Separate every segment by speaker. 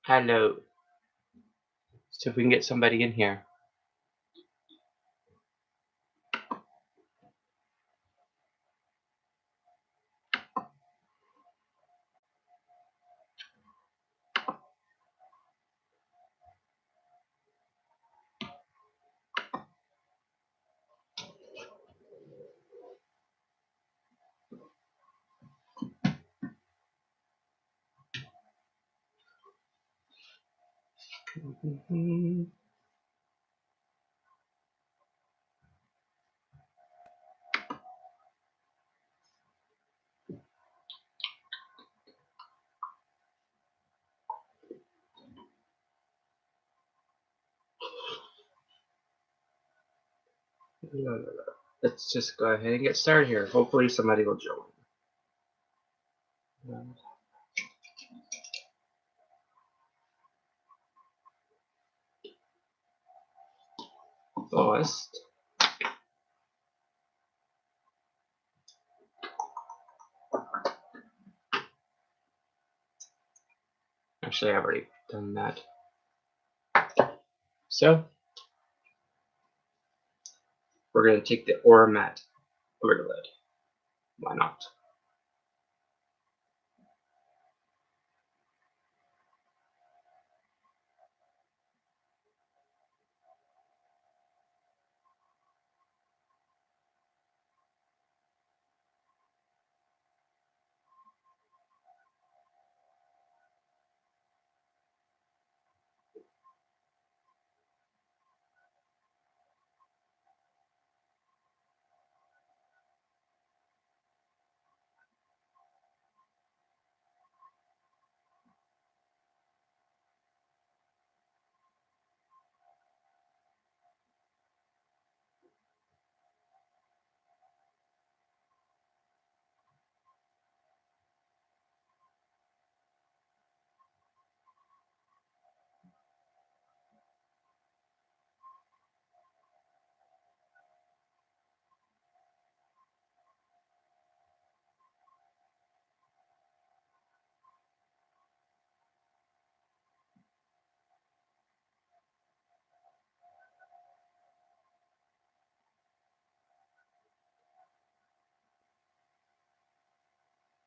Speaker 1: Hello. See if we can get somebody in here. Let's just go ahead and get started here. Hopefully somebody will join. First, actually I've already done that. So, we're going to take the aura mat over the lid. Why not?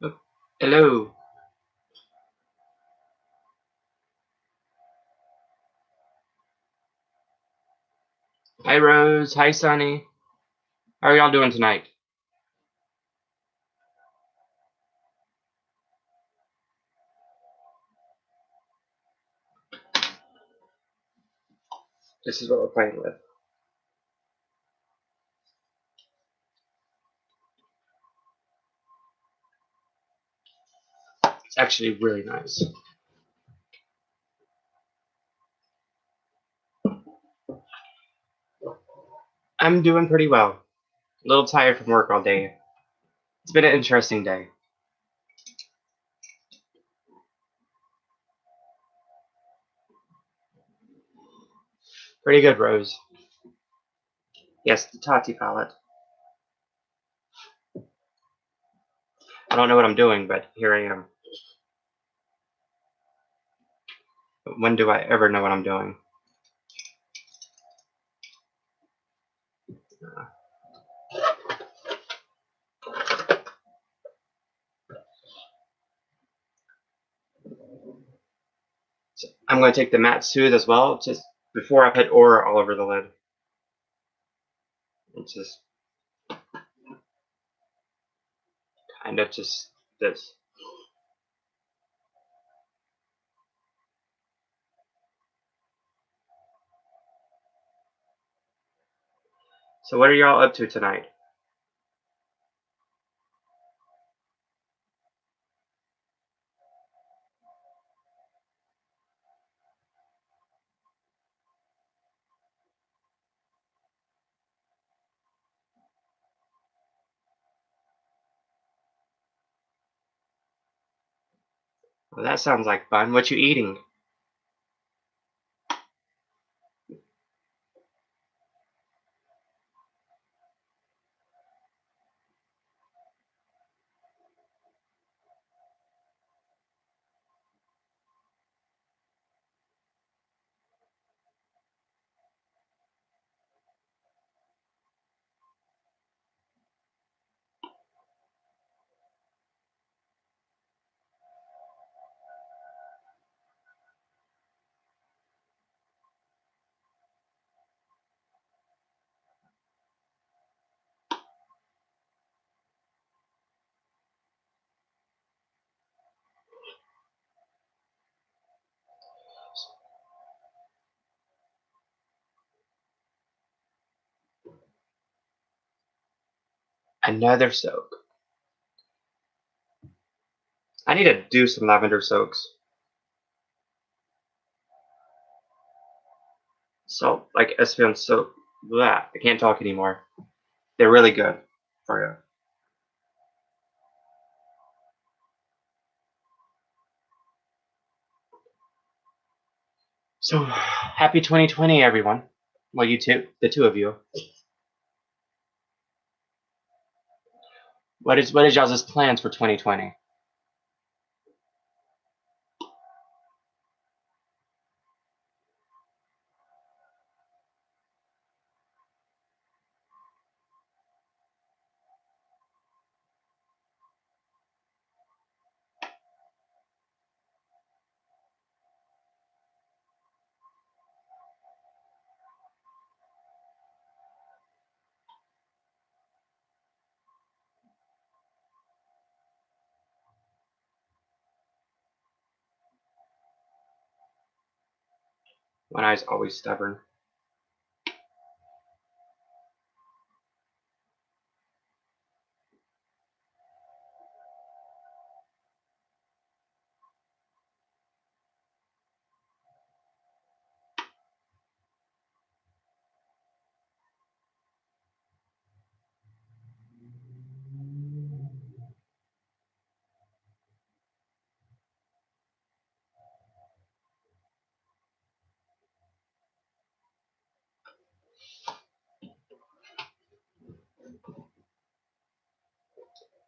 Speaker 1: Oh, hello. Hi Rose. Hi Sunny. How are y'all doing tonight? This is what we're playing with. It's actually really nice. I'm doing pretty well. A little tired from work all day. It's been an interesting day. Pretty good, Rose. Yes, the Tati palette. I don't know what I'm doing, but here I am. When do I ever know what I'm doing? So I'm going to take the matte soothe as well, just before I put aura all over the lid. It's just kind of just this. So what are y'all up to tonight? Well, that sounds like fun. What you eating? Another soak. I need to do some lavender soaks. So, like Espion soap. Blah, I can't talk anymore. They're really good for you. So, happy 2020, everyone. Well, you two, the two of you. What is y'all's plans for 2020? One eye's always stubborn.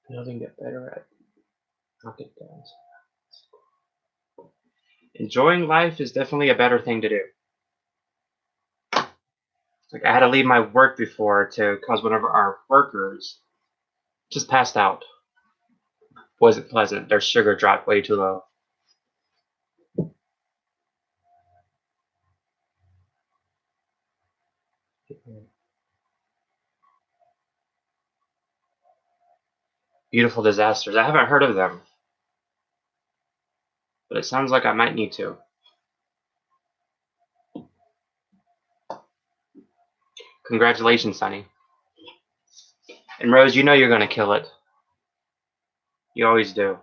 Speaker 1: Building get better at pocket dance. Enjoying life is definitely a better thing to do. Like I had to leave my work before cause one of our workers just passed out. Wasn't pleasant. Their sugar dropped way too low. Beautiful disasters. I haven't heard of them, but it sounds like I might need to. Congratulations, Sonny. And Rose, you know you're gonna kill it. You always do.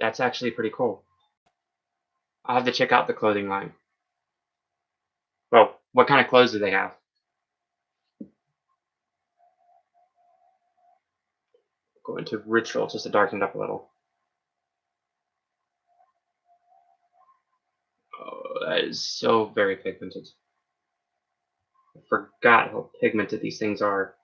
Speaker 1: That's actually pretty cool. I'll have to check out the clothing line. Well, what kind of clothes do they have? Go into ritual just to darken it up a little. Oh, that is so very pigmented. I forgot how pigmented these things are.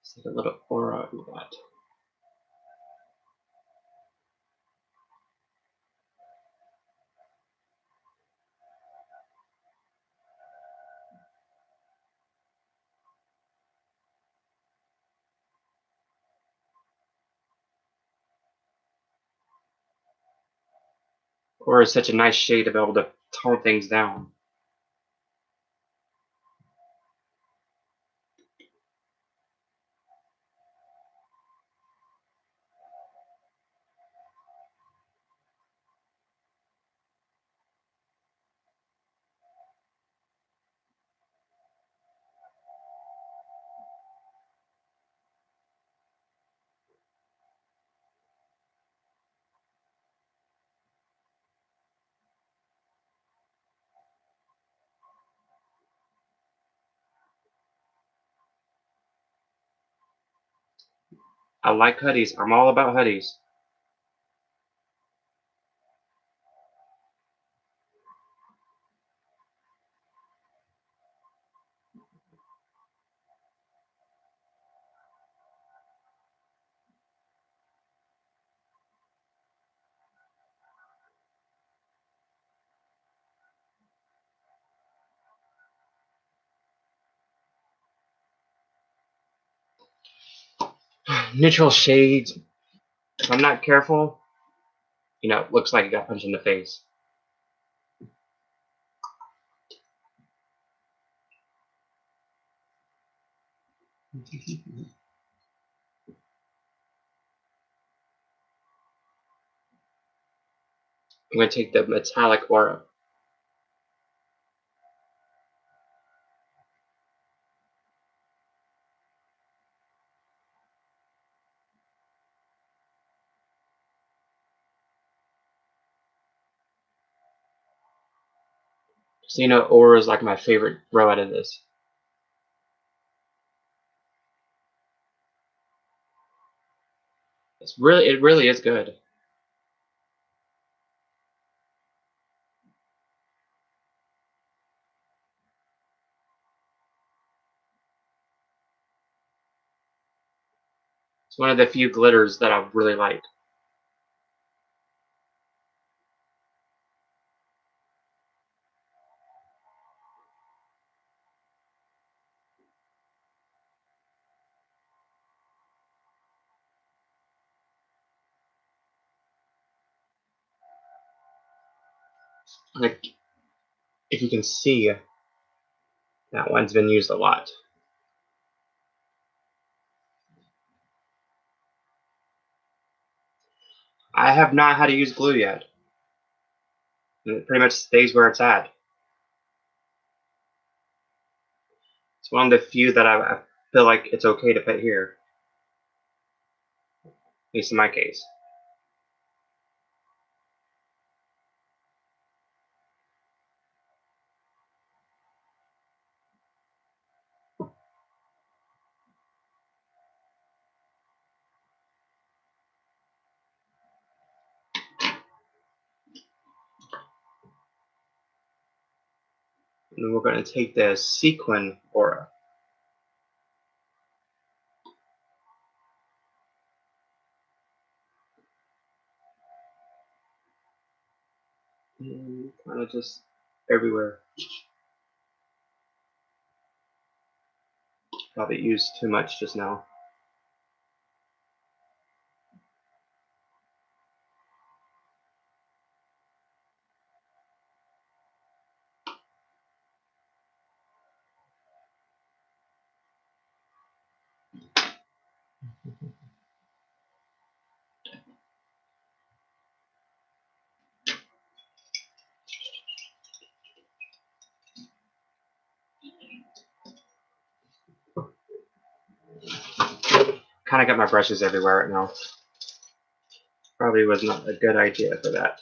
Speaker 1: It's like a little aura of that. Aura is such a nice shade to be able to tone things down. I like hoodies. I'm all about hoodies. Neutral shades. If I'm not careful, it looks like you got punched in the face. I'm going to take the metallic aura. So aura is like my favorite throw out of this. It really is good. It's one of the few glitters that I really like. Like, if you can see, that one's been used a lot. I have not had to use glue yet. And it pretty much stays where it's at. It's one of the few that I feel like it's okay to put here. At least in my case. And then we're going to take the sequin aura. And kind of just everywhere. Probably used too much just now. Kind of got my brushes everywhere right now. Probably was not a good idea for that.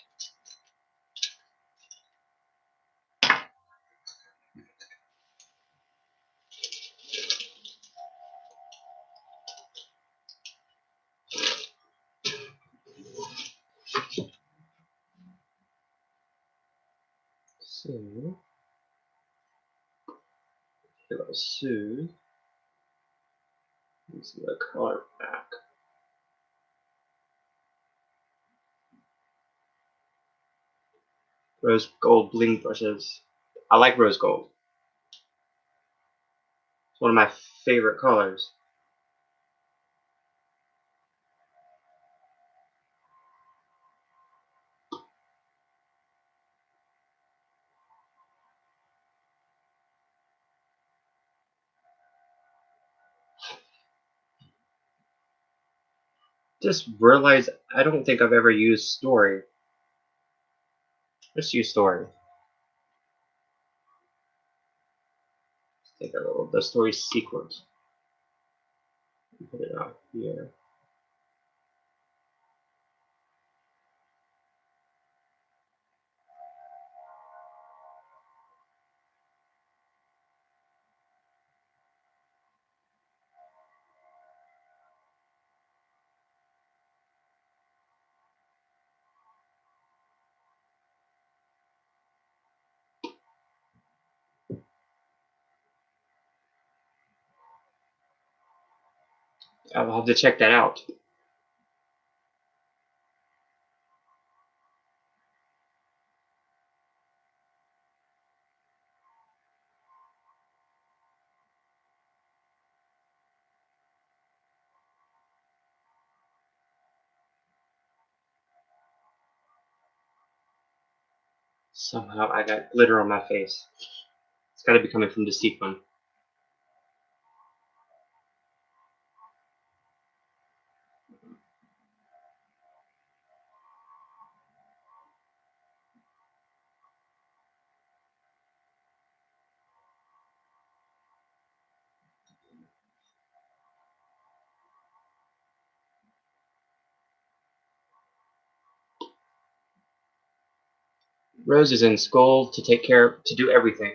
Speaker 1: So, a little soothe. Use the color back. Rose gold bling brushes. I like rose gold. It's one of my favorite colors. Just realized I don't think I've ever used story. Let's use story. Take a little the story sequence. Put it out here. I'll have to check that out. Somehow I got glitter on my face. It's got to be coming from the sequin. Rose is in school to take care, to do everything.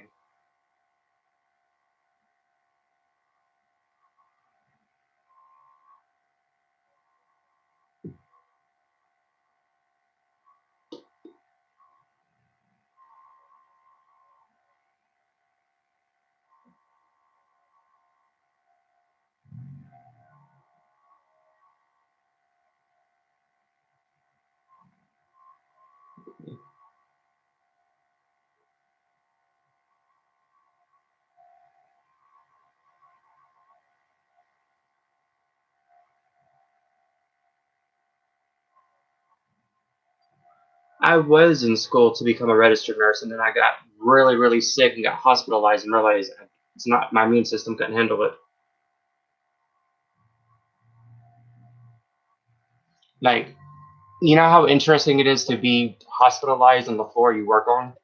Speaker 1: I was in school to become a registered nurse, and then I got really, really sick and got hospitalized and realized it's not my immune system couldn't handle it. Like, you know how interesting it is to be hospitalized on the floor you work on?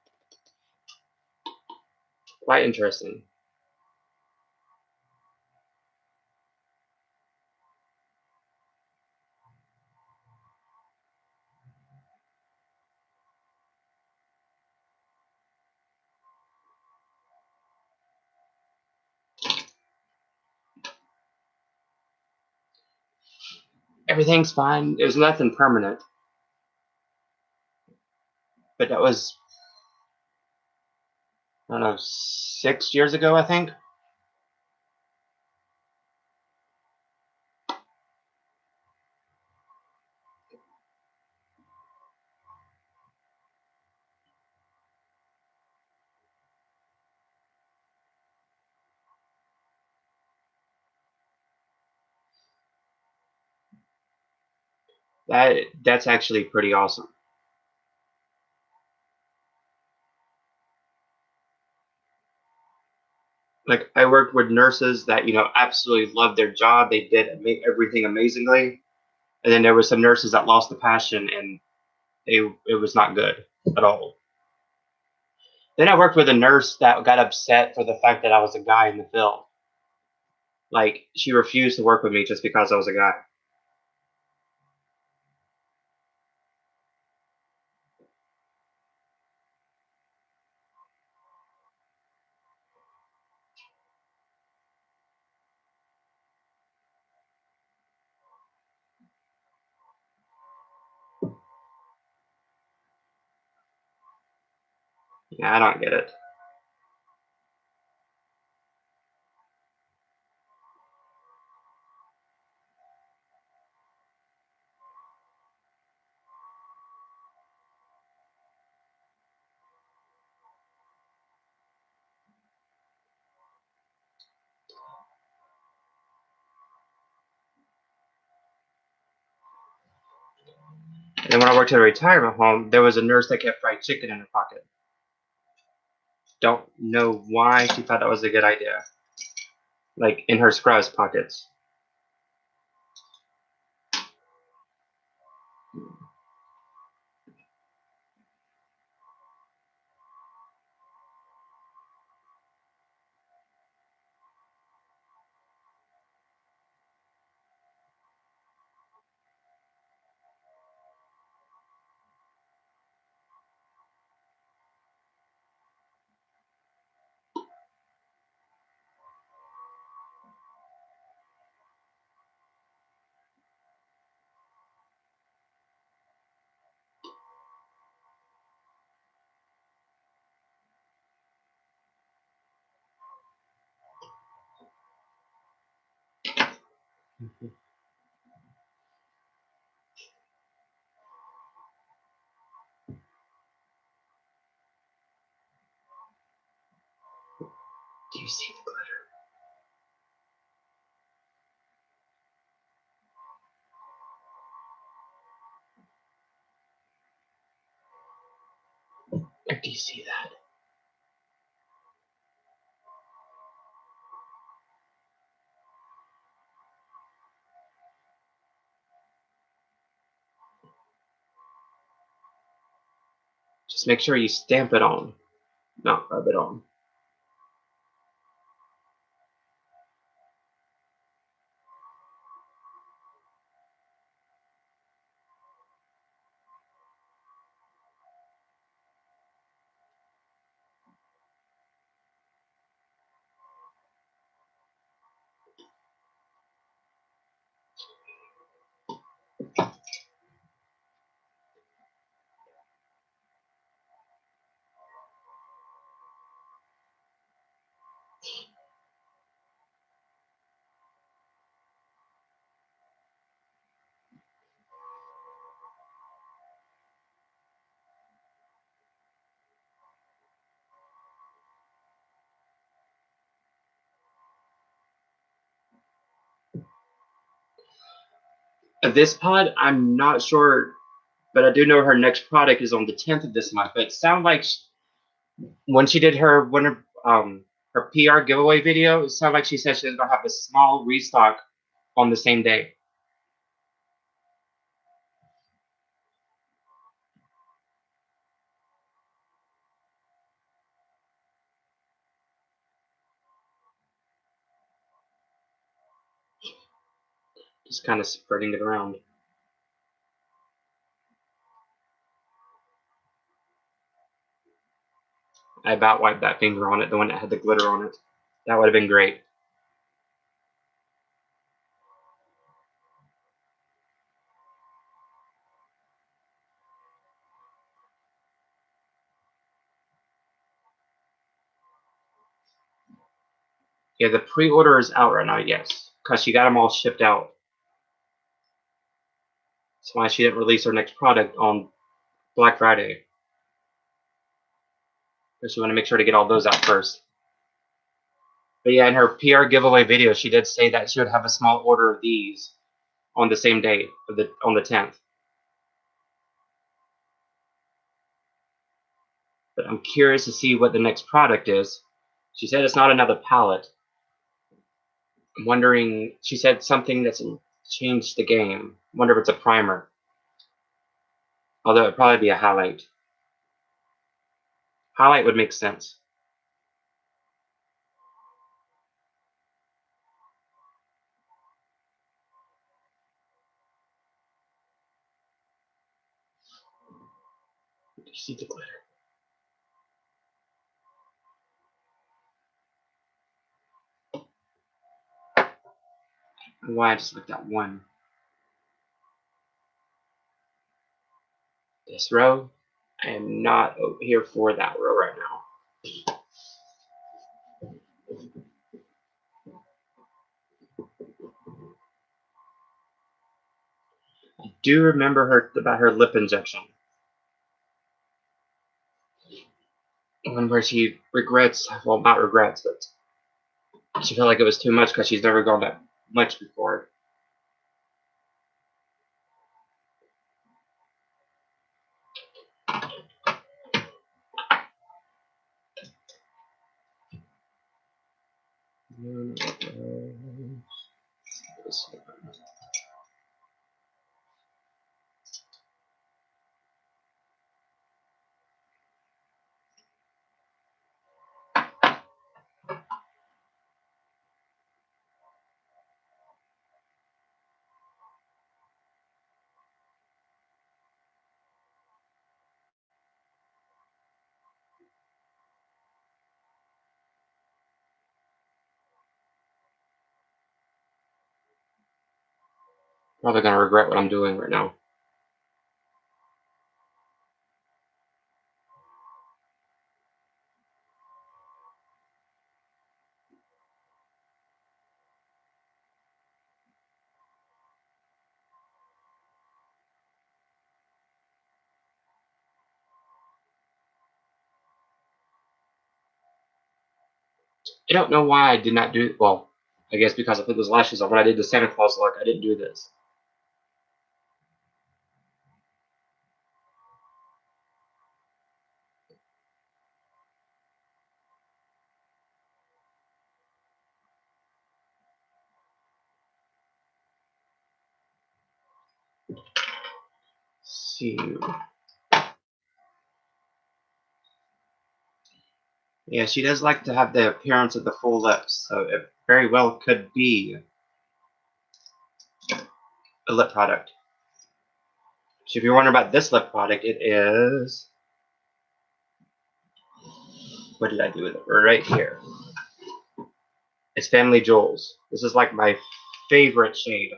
Speaker 1: Quite interesting. Everything's fine. It was nothing permanent, but that was, I don't know, 6 years ago, I think. That's actually pretty awesome. Like, I worked with nurses that absolutely loved their job. They did everything amazingly, and then there were some nurses that lost the passion, and it was not good at all. Then I worked with a nurse that got upset for the fact that I was a guy in the field. Like, she refused to work with me just because I was a guy. Yeah, I don't get it. And when I worked at a retirement home, there was a nurse that kept fried chicken in her pocket. Don't know why she thought that was a good idea. Like, in her scrubs pockets. Mhm. Do you see the glitter? Or do you see that? Just make sure you stamp it on, not rub it on. This pod, I'm not sure, but I do know her next product is on the 10th of this month. But it sounds like when she did her her PR giveaway video, it sounded like she said she was gonna have a small restock on the same day. Just kind of spreading it around. I about wiped that finger on it, the one that had the glitter on it. That would have been great. Yeah, the pre-order is out right now, yes, because she got them all shipped out. That's why she didn't release her next product on Black Friday, because she wanted to make sure to get all those out first. But yeah, in her PR giveaway video, she did say that she would have a small order of these on the same day, on the 10th. But I'm curious to see what the next product is. She said it's not another palette. I'm wondering. She said something that's changed the game. Wonder if it's a primer. Although it'd probably be a highlight. Highlight would make sense. You see the glitter. Why I just looked at one. This row. I am not here for that row right now. I do remember her about her lip injection. One where she regrets, well, not regrets, but she felt like it was too much because she's never gone that much before. Probably gonna regret what I'm doing right now. I don't know why I did not do it. Well, I guess because I put those lashes on. When I did the Santa Claus look, I didn't do this. See. Yeah, she does like to have the appearance of the full lips, so it very well could be a lip product. So if you're wondering about this lip product, it is. What did I do with it? Right here. It's Family Jewels. This is like my favorite shade.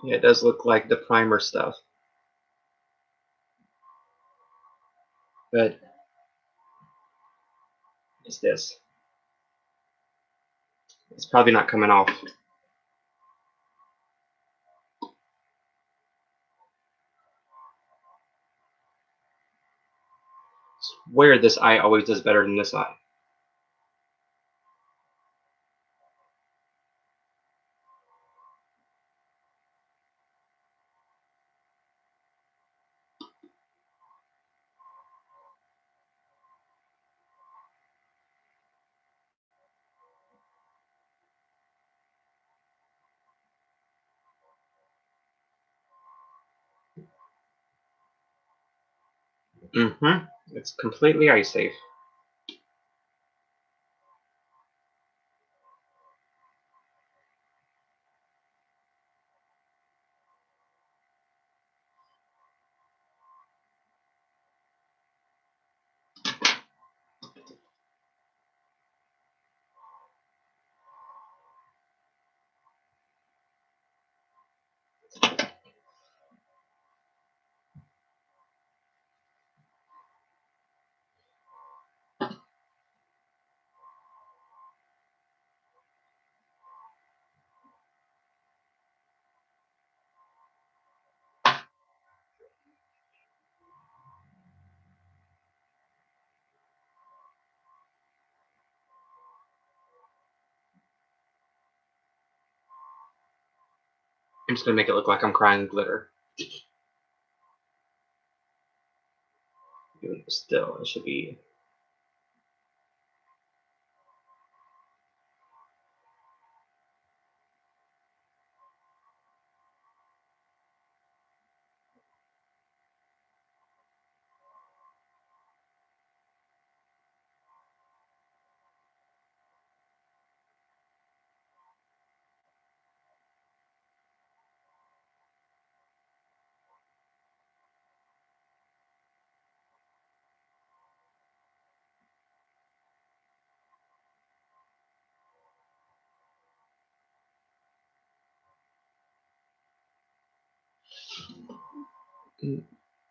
Speaker 1: Yeah, it does look like the primer stuff. But it's this. It's probably not coming off. I swear this eye always does better than this eye. Mm-hmm. It's completely eye safe. I'm just gonna make it look like I'm crying glitter. Still, it should be.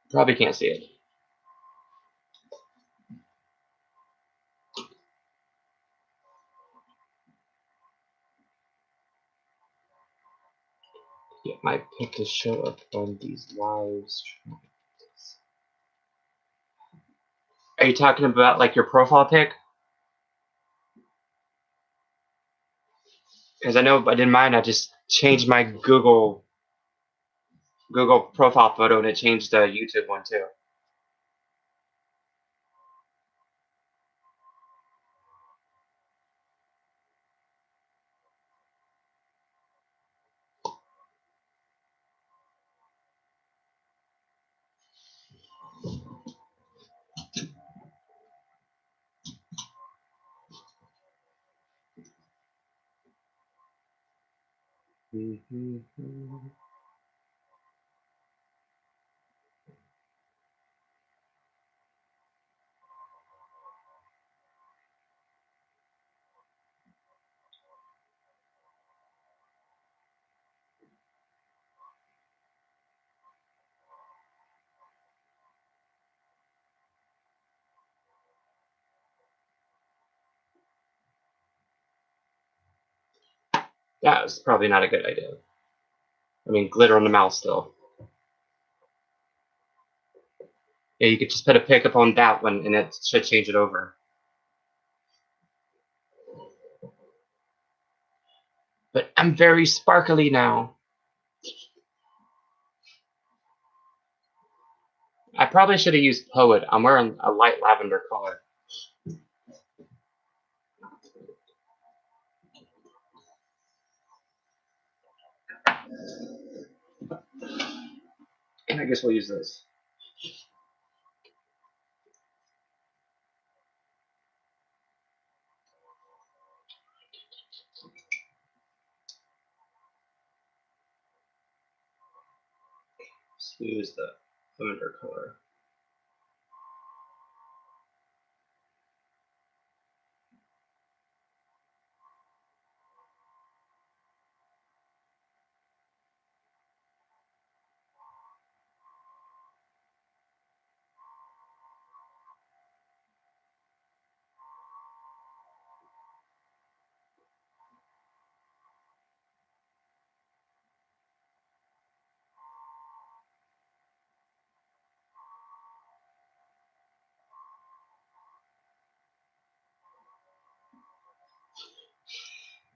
Speaker 1: Probably can't see it. Get my pic to show up on these lives. Are you talking about like your profile pic? Because I know I did mine. I just changed my Google profile photo, and it changed the YouTube one too. That was probably not a good idea. I mean, glitter on the mouth still. Yeah, you could just put a pickup on that one and it should change it over. But I'm very sparkly now. I probably should have used Poet. I'm wearing a light lavender color. And I guess we'll use this. Let's use the lavender color.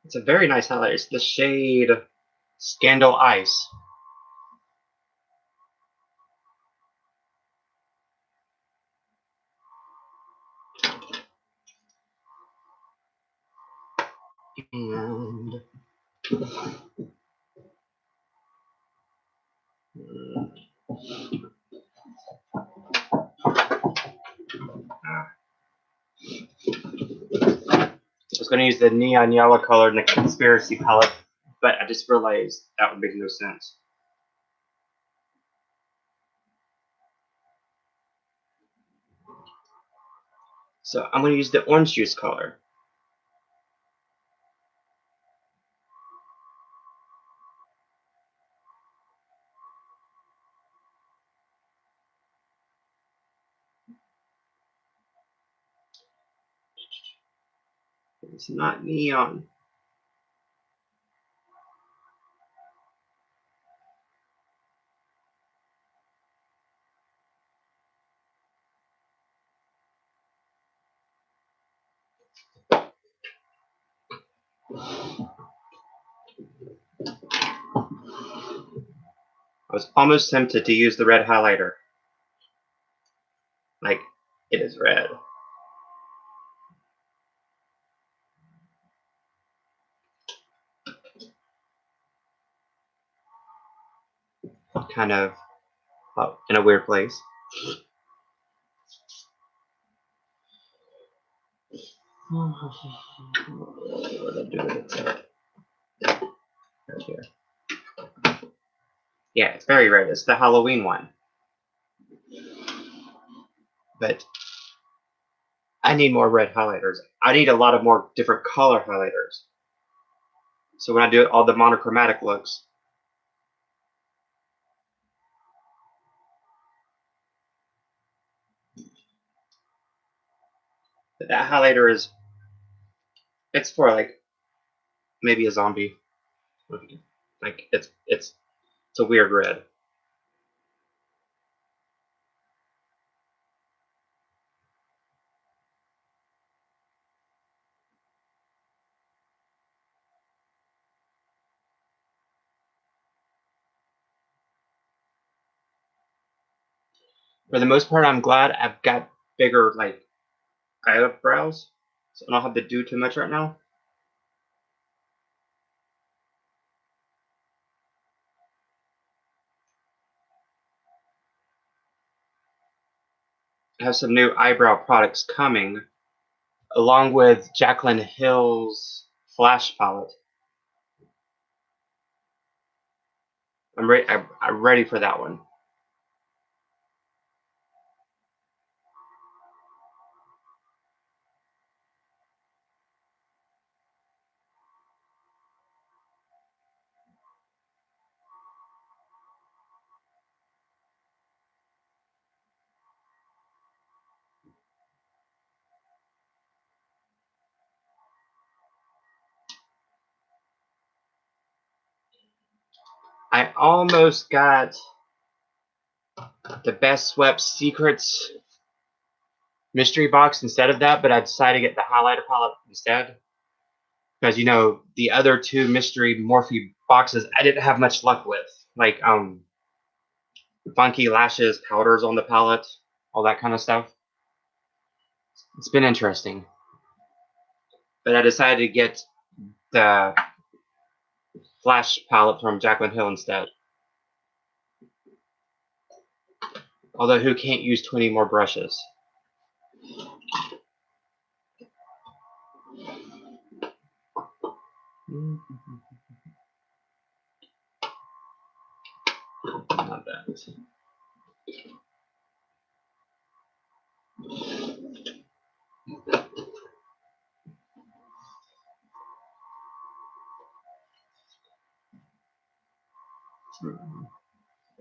Speaker 1: It's a very nice highlighter. It's the shade Scandal Ice. And I was going to use the neon yellow color in the Conspiracy palette, but I just realized that would make no sense. So I'm going to use the orange juice color. It's not neon. I was almost tempted to use the red highlighter. Like, it is red. Kind of in a weird place. What did I do with it? Right here. Yeah, it's very red. It's the Halloween one. But I need more red highlighters. I need a lot of more different color highlighters. So when I do all the monochromatic looks, that highlighter is, it's for like maybe a zombie. Like it's a weird red. For the most part, I'm glad I've got bigger like eyebrows, so I don't have to do too much right now. I have some new eyebrow products coming, along with Jaclyn Hill's Flash palette. I'm ready. I'm ready for that one. I almost got the Best Swept Secrets mystery box instead of that, but I decided to get the highlighter palette instead. Because the other two mystery Morphe boxes I didn't have much luck with. Like funky lashes, powders on the palette, all that kind of stuff. It's been interesting. But I decided to get the Flash palette from Jaclyn Hill instead. Although who can't use 20 more brushes? Not that.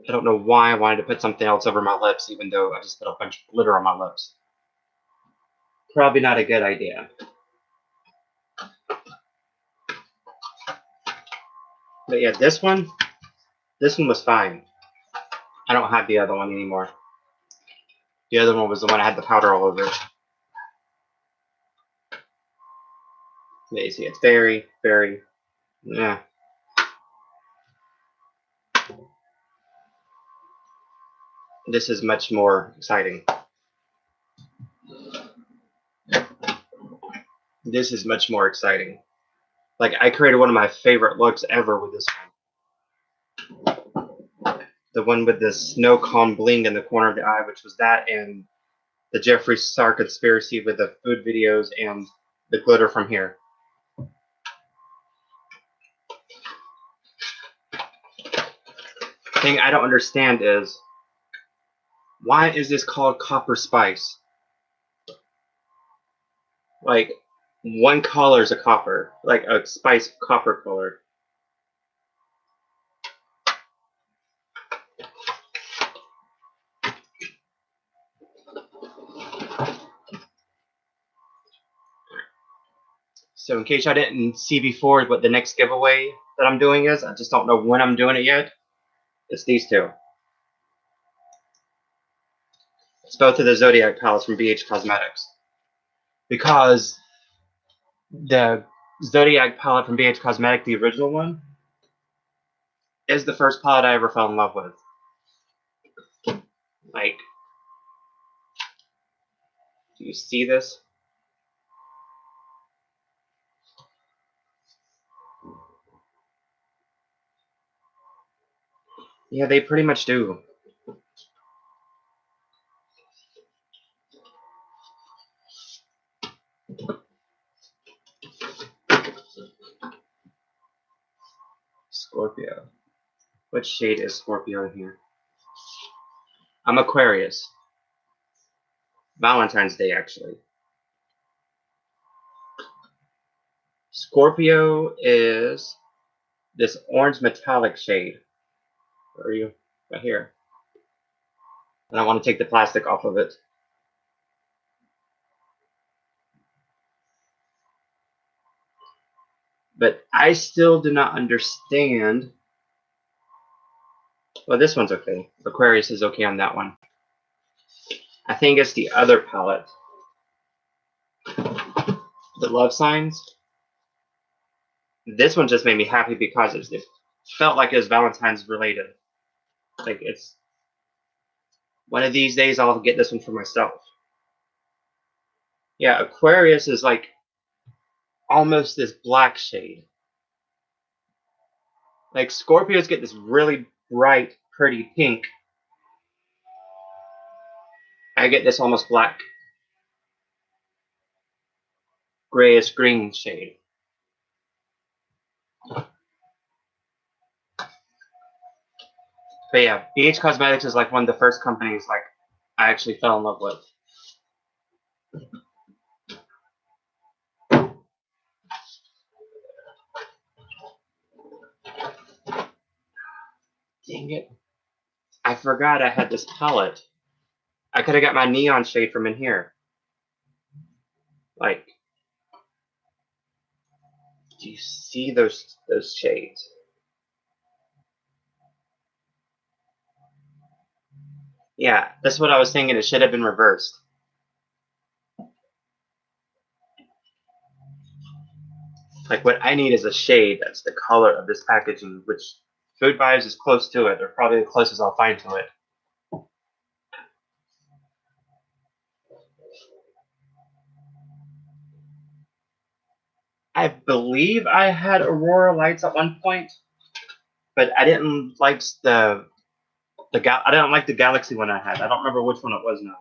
Speaker 1: I don't know why I wanted to put something else over my lips, even though I just put a bunch of glitter on my lips. Probably not a good idea. But yeah, this one was fine. I don't have the other one anymore. The other one was the one I had the powder all over it. Yeah, you see, it's very, very, yeah. This is much more exciting. This is much more exciting. Like, I created one of my favorite looks ever with this one. The one with the snow cone bling in the corner of the eye, which was that, and the Jeffree Star conspiracy with the food videos and the glitter from here. Thing I don't understand is, why is this called Copper Spice? Like, one color is a copper, like a spice copper color. So in case I didn't see before what the next giveaway that I'm doing is, I just don't know when I'm doing it yet. It's these two. It's both of the Zodiac palettes from BH Cosmetics. Because the Zodiac palette from BH Cosmetic, the original one, is the first palette I ever fell in love with. Like, do you see this? Yeah, they pretty much do. Scorpio. What shade is Scorpio in here? I'm Aquarius. Valentine's Day, actually. Scorpio is this orange metallic shade. Where are you? Right here. And I want to take the plastic off of it. But I still do not understand. Well, this one's okay. Aquarius is okay on that one. I think it's the other palette. The love signs. This one just made me happy because it felt like it was Valentine's related. Like, it's one of these days I'll get this one for myself. Yeah, Aquarius is like almost this black shade. Like, Scorpios get this really bright, pretty pink. I get this almost black, grayish green shade. But yeah, BH Cosmetics is like one of the first companies like I actually fell in love with. Dang it. I forgot I had this palette. I could have got my neon shade from in here. Like, do you see those shades? Yeah, that's what I was thinking. It should have been reversed. Like, what I need is a shade that's the color of this packaging, which Food Vibes is close to it. They're probably the closest I'll find to it. I believe I had Aurora Lights at one point, but I didn't like I didn't like the Galaxy one I had. I don't remember which one it was now.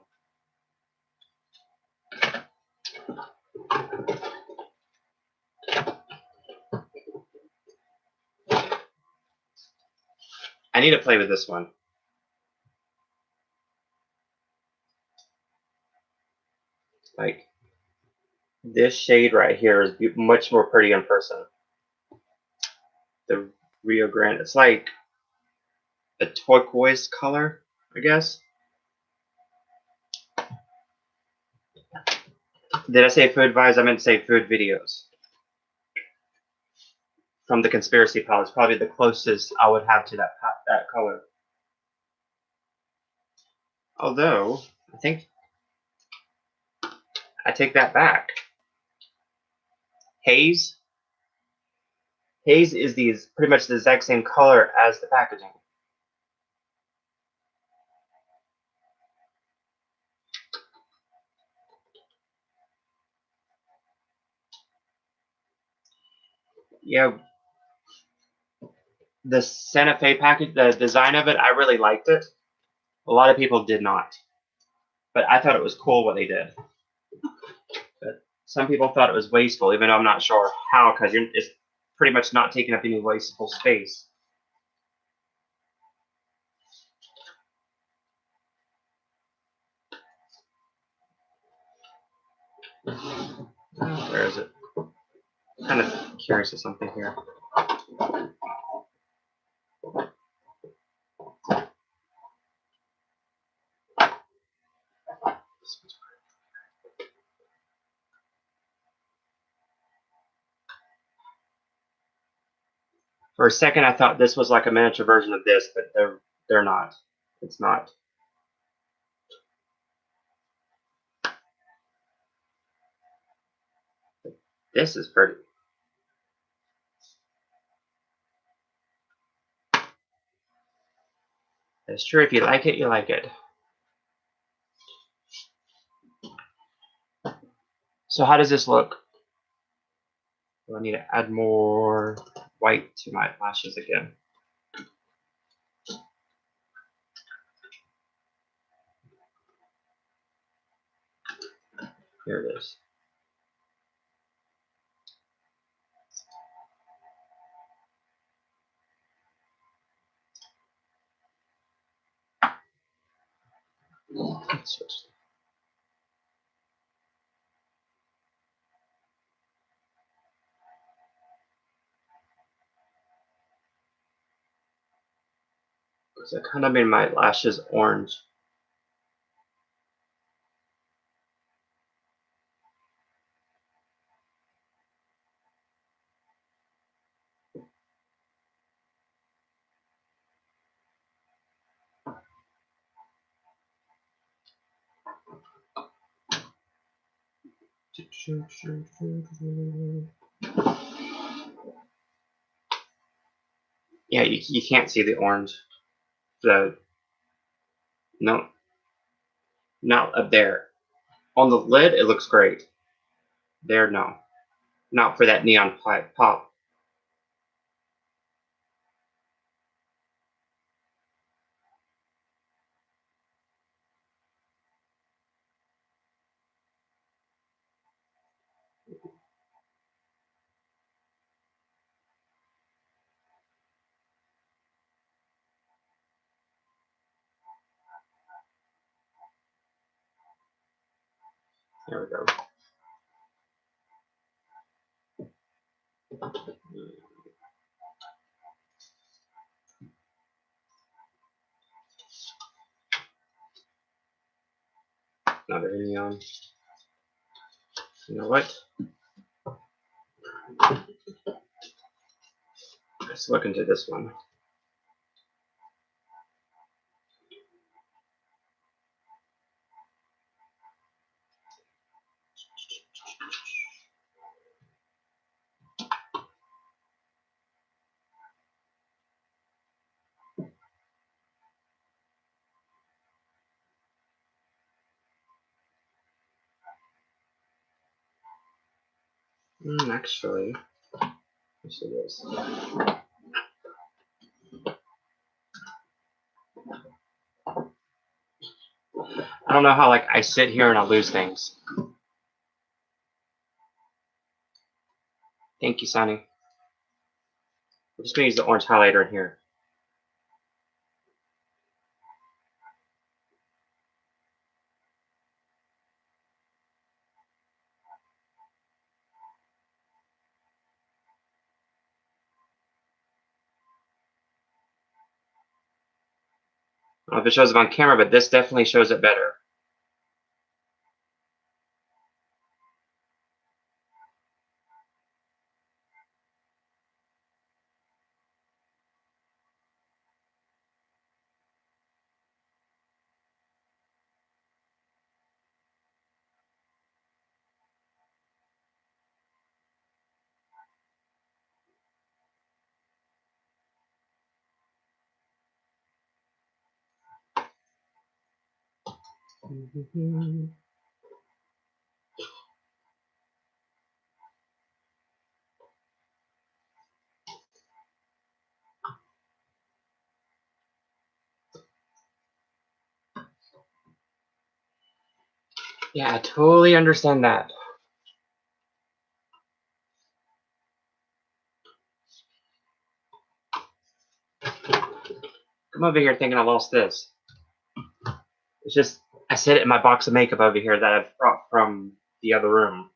Speaker 1: I need to play with this one. Like, this shade right here is much more pretty in person. The Rio Grande. It's like a turquoise color, I guess. Did I say Food Vibes? I meant to say Food Videos. From the Conspiracy Pal. It's probably the closest I would have to that color. Although, I think I take that back. Haze. Haze is pretty much the exact same color as the packaging. Yeah, the Santa Fe package, the design of it, I really liked it. A lot of people did not, but I thought it was cool what they did. But some people thought it was wasteful, even though I'm not sure how, because it's pretty much not taking up any wasteful space. Where is it? I'm kind of curious of something here. For a second, I thought this was like a miniature version of this, but they're not. It's not. This is pretty. It's true. If you like it, you like it. So how does this look? Do I need to add more white to my lashes again? Here it is. Switch. Because I kind of made my lashes orange. Yeah, you can't see the orange. No, not up there. On the lid, it looks great. There, no. Not for that neon pop. There we go. Another neon. You know what? Let's look into this one. Actually, let's do this. I don't know how like I sit here and I lose things. Thank you, Sonny. I'm just gonna use the orange highlighter in here. I don't know if it shows it on camera, but this definitely shows it better. Yeah, I totally understand that. Come over here thinking I lost this. It's just, I set it in my box of makeup over here that I've brought from the other room.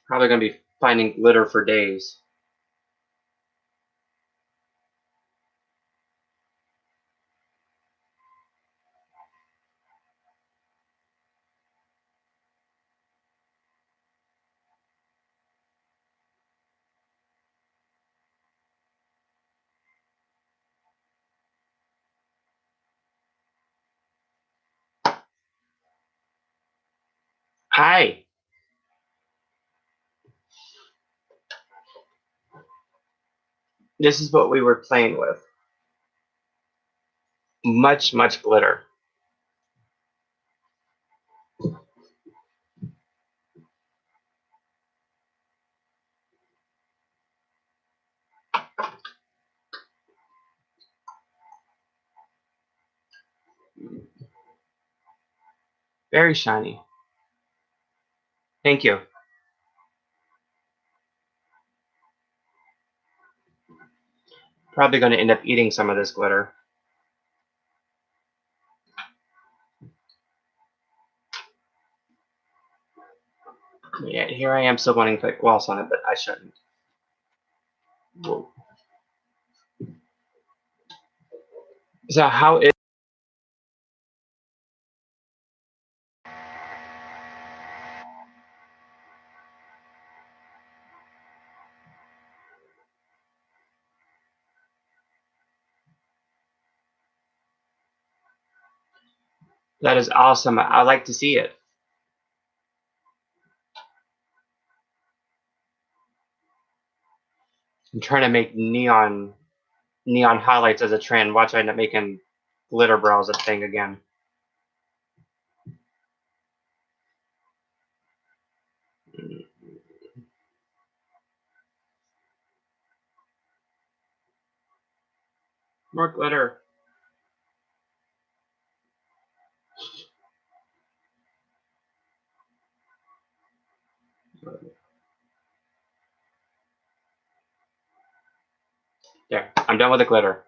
Speaker 1: Probably gonna be finding glitter for days. Hi! This is what we were playing with. Much, much glitter. Very shiny. Thank you. Probably gonna end up eating some of this glitter. Yeah, here I am still wanting to put gloss on it, but I shouldn't. Whoa. So how is... That is awesome. I like to see it. I'm trying to make neon highlights as a trend. Watch, I end up making glitter brows a thing again. More glitter. There, I'm done with the glitter.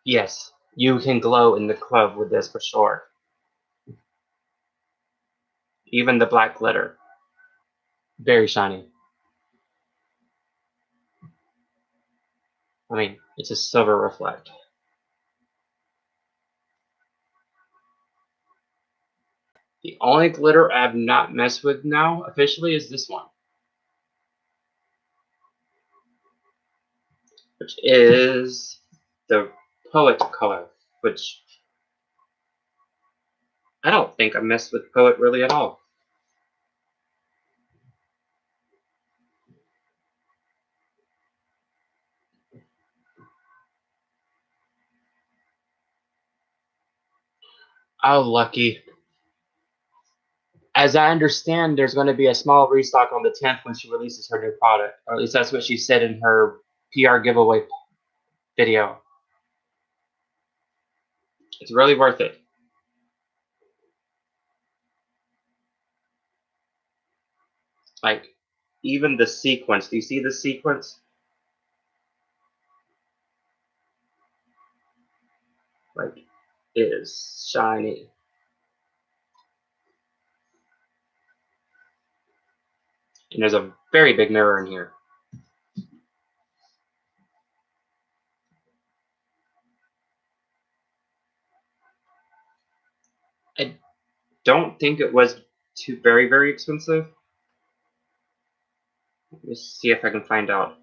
Speaker 1: Yes, you can glow in the club with this for sure. Even the black glitter. Very shiny. I mean, it's a silver reflect. The only glitter I've not messed with now, officially, is this one. Which is the Poet color, which I don't think I messed with Poet really at all. Oh, lucky. As I understand, there's going to be a small restock on the 10th when she releases her new product. Or at least that's what she said in her PR giveaway video. It's really worth it. Like, even the sequence. Do you see the sequence? Like, it is shiny. And there's a very big mirror in here. I don't think it was too very expensive. Let me see if I can find out.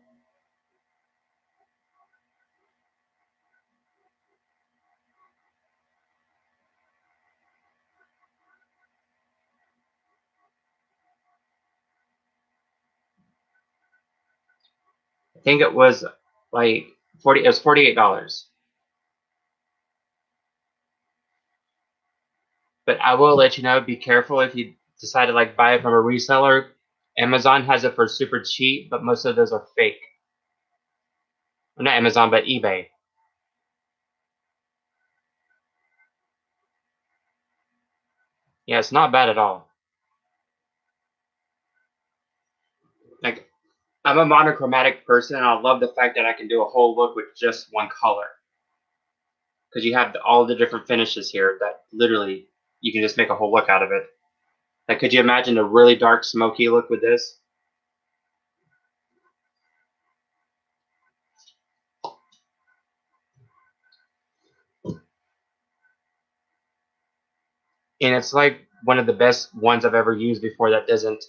Speaker 1: I think it was like it was $48. But I will let you know, be careful if you decide to like buy it from a reseller. Amazon has it for super cheap, but most of those are fake. Well, not Amazon, but eBay. Yeah, it's not bad at all. Like, I'm a monochromatic person, and I love the fact that I can do a whole look with just one color. Because you have all the different finishes here that literally you can just make a whole look out of it. Like, could you imagine a really dark, smoky look with this? And it's like one of the best ones I've ever used before that doesn't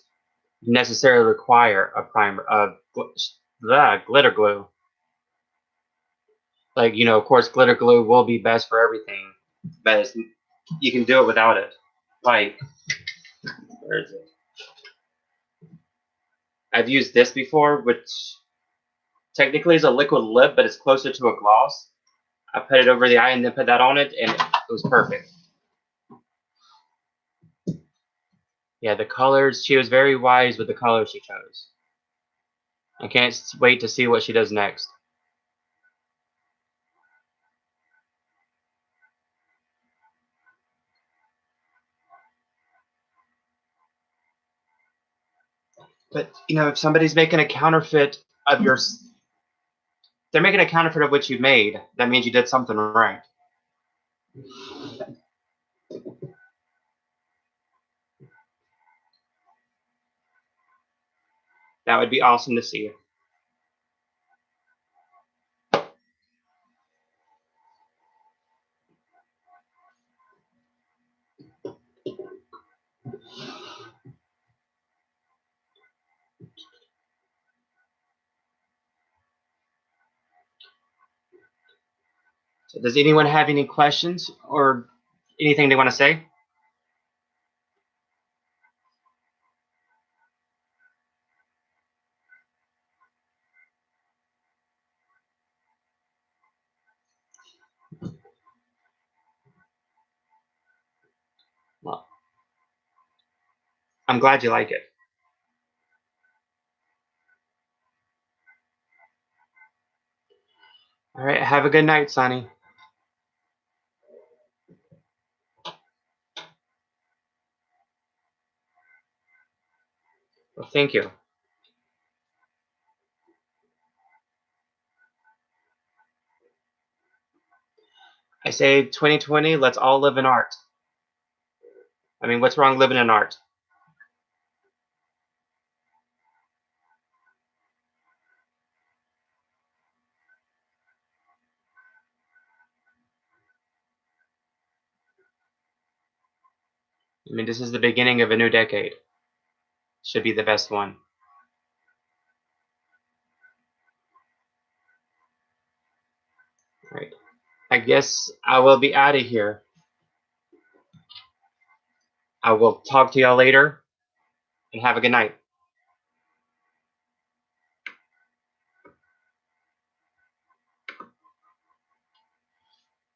Speaker 1: necessarily require a primer of glitter glue. Like, of course, glitter glue will be best for everything, but you can do it without it. Like, where is it? I've used this before, which technically is a liquid lip, but it's closer to a gloss. I put it over the eye and then put that on it, and it was perfect. Yeah, the colors, she was very wise with the colors she chose. I can't wait to see what she does next. But, if somebody's making a counterfeit of they're making a counterfeit of what you made, that means you did something right. That would be awesome to see. So does anyone have any questions or anything they want to say? Well, I'm glad you like it. All right, have a good night, Sonny. Well, thank you. I say 2020, let's all live in art. I mean, what's wrong living in art? I mean, this is the beginning of a new decade. Should be the best one. All right. I guess I will be out of here. I will talk to y'all later and have a good night.